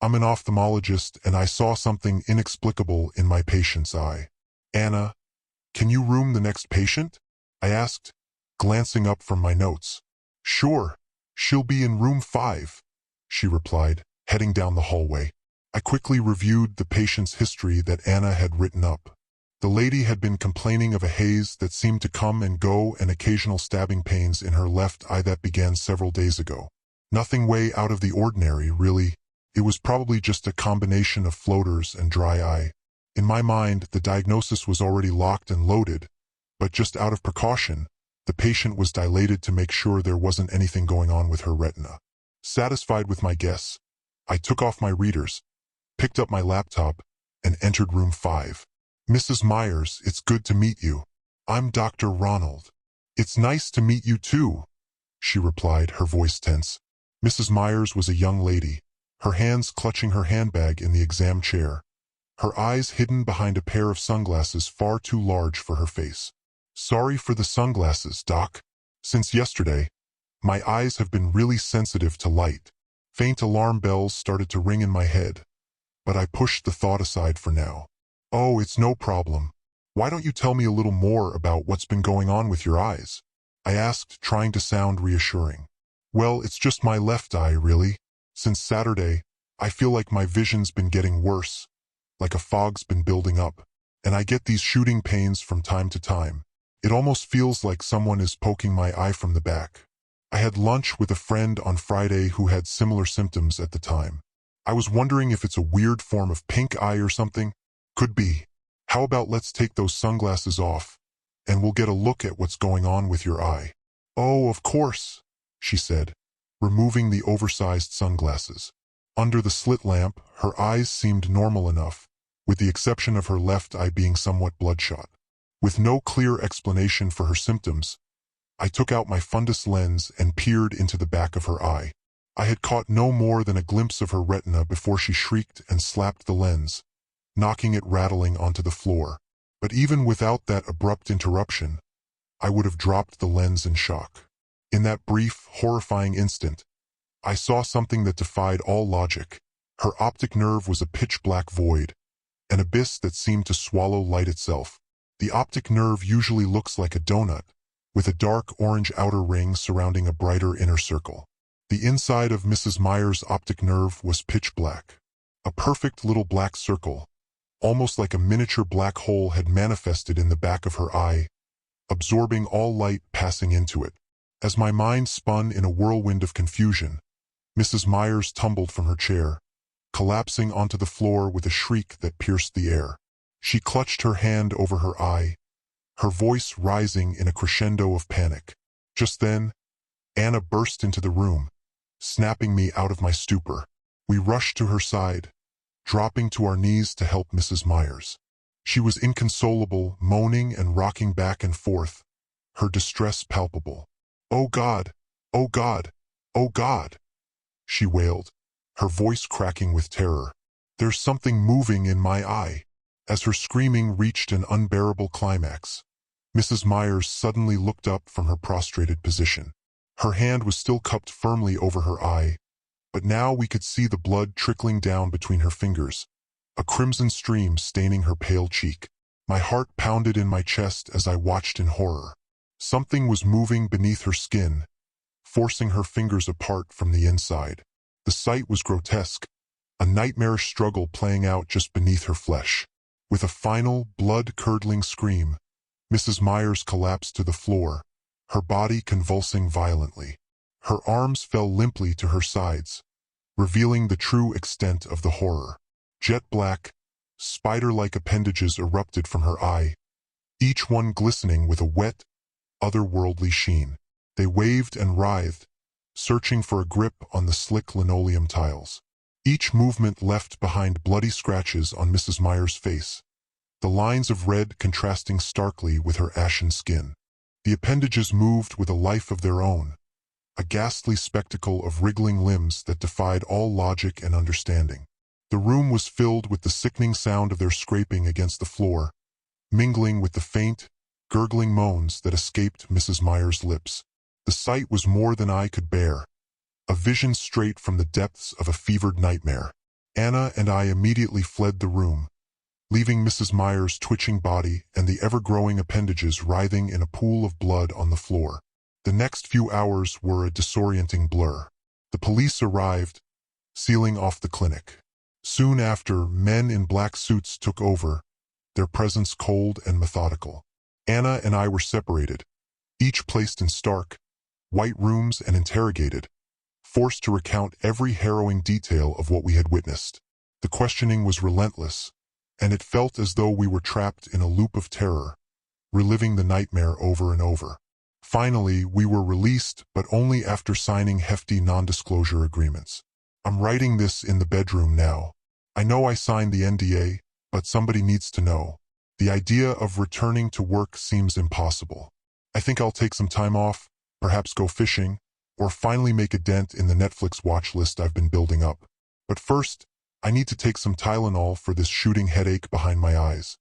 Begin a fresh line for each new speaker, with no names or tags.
I'm an ophthalmologist and I saw something inexplicable in my patient's eye. Anna, can you room the next patient? I asked, glancing up from my notes. Sure, she'll be in room 5, she replied, heading down the hallway. I quickly reviewed the patient's history that Anna had written up. The lady had been complaining of a haze that seemed to come and go and occasional stabbing pains in her left eye that began several days ago. Nothing way out of the ordinary, really. It was probably just a combination of floaters and dry eye. In my mind, the diagnosis was already locked and loaded, but just out of precaution, the patient was dilated to make sure there wasn't anything going on with her retina. Satisfied with my guess, I took off my readers, picked up my laptop, and entered room 5. Mrs. Myers, it's good to meet you. I'm Dr. Ronald. It's nice to meet you too, she replied, her voice tense. Mrs. Myers was a young lady, her hands clutching her handbag in the exam chair, her eyes hidden behind a pair of sunglasses far too large for her face. Sorry for the sunglasses, Doc. Since yesterday, my eyes have been really sensitive to light. Faint alarm bells started to ring in my head, but I pushed the thought aside for now. Oh, it's no problem. Why don't you tell me a little more about what's been going on with your eyes? I asked, trying to sound reassuring. Well, it's just my left eye, really. Since Saturday, I feel like my vision's been getting worse, like a fog's been building up, and I get these shooting pains from time to time. It almost feels like someone is poking my eye from the back. I had lunch with a friend on Friday who had similar symptoms at the time. I was wondering if it's a weird form of pink eye or something. Could be. How about let's take those sunglasses off, and we'll get a look at what's going on with your eye. Oh, of course, she said, removing the oversized sunglasses. Under the slit lamp, her eyes seemed normal enough, with the exception of her left eye being somewhat bloodshot. With no clear explanation for her symptoms, I took out my fundus lens and peered into the back of her eye. I had caught no more than a glimpse of her retina before she shrieked and slapped the lens, knocking it rattling onto the floor. But even without that abrupt interruption, I would have dropped the lens in shock. In that brief, horrifying instant, I saw something that defied all logic. Her optic nerve was a pitch-black void, an abyss that seemed to swallow light itself. The optic nerve usually looks like a donut, with a dark orange outer ring surrounding a brighter inner circle. The inside of Mrs. Myers' optic nerve was pitch black. A perfect little black circle, almost like a miniature black hole, had manifested in the back of her eye, absorbing all light passing into it. As my mind spun in a whirlwind of confusion, Mrs. Myers tumbled from her chair, collapsing onto the floor with a shriek that pierced the air. She clutched her hand over her eye, her voice rising in a crescendo of panic. Just then, Anna burst into the room, snapping me out of my stupor. We rushed to her side, dropping to our knees to help Mrs. Myers. She was inconsolable, moaning and rocking back and forth, her distress palpable. "Oh God! Oh God! Oh God!" she wailed, her voice cracking with terror. "There's something moving in my eye." As her screaming reached an unbearable climax, Mrs. Myers suddenly looked up from her prostrated position. Her hand was still cupped firmly over her eye, but now we could see the blood trickling down between her fingers, a crimson stream staining her pale cheek. My heart pounded in my chest as I watched in horror. Something was moving beneath her skin, forcing her fingers apart from the inside. The sight was grotesque, a nightmarish struggle playing out just beneath her flesh. With a final, blood-curdling scream, Mrs. Myers collapsed to the floor, her body convulsing violently. Her arms fell limply to her sides, revealing the true extent of the horror. Jet black, spider-like appendages erupted from her eye, each one glistening with a wet, otherworldly sheen. They waved and writhed, searching for a grip on the slick linoleum tiles. Each movement left behind bloody scratches on Mrs. Myers' face, the lines of red contrasting starkly with her ashen skin. The appendages moved with a life of their own, a ghastly spectacle of wriggling limbs that defied all logic and understanding. The room was filled with the sickening sound of their scraping against the floor, mingling with the faint, gurgling moans that escaped Mrs. Myers' lips. The sight was more than I could bear, a vision straight from the depths of a fevered nightmare. Anna and I immediately fled the room, leaving Mrs. Meyer's twitching body and the ever-growing appendages writhing in a pool of blood on the floor. The next few hours were a disorienting blur. The police arrived, sealing off the clinic. Soon after, men in black suits took over, their presence cold and methodical. Anna and I were separated, each placed in stark, white rooms and interrogated, forced to recount every harrowing detail of what we had witnessed. The questioning was relentless, and it felt as though we were trapped in a loop of terror, reliving the nightmare over and over. Finally, we were released, but only after signing hefty non-disclosure agreements. I'm writing this in the bedroom now. I know I signed the NDA, but somebody needs to know. The idea of returning to work seems impossible. I think I'll take some time off, perhaps go fishing, or finally make a dent in the Netflix watch list I've been building up. But first, I need to take some Tylenol for this shooting headache behind my eyes.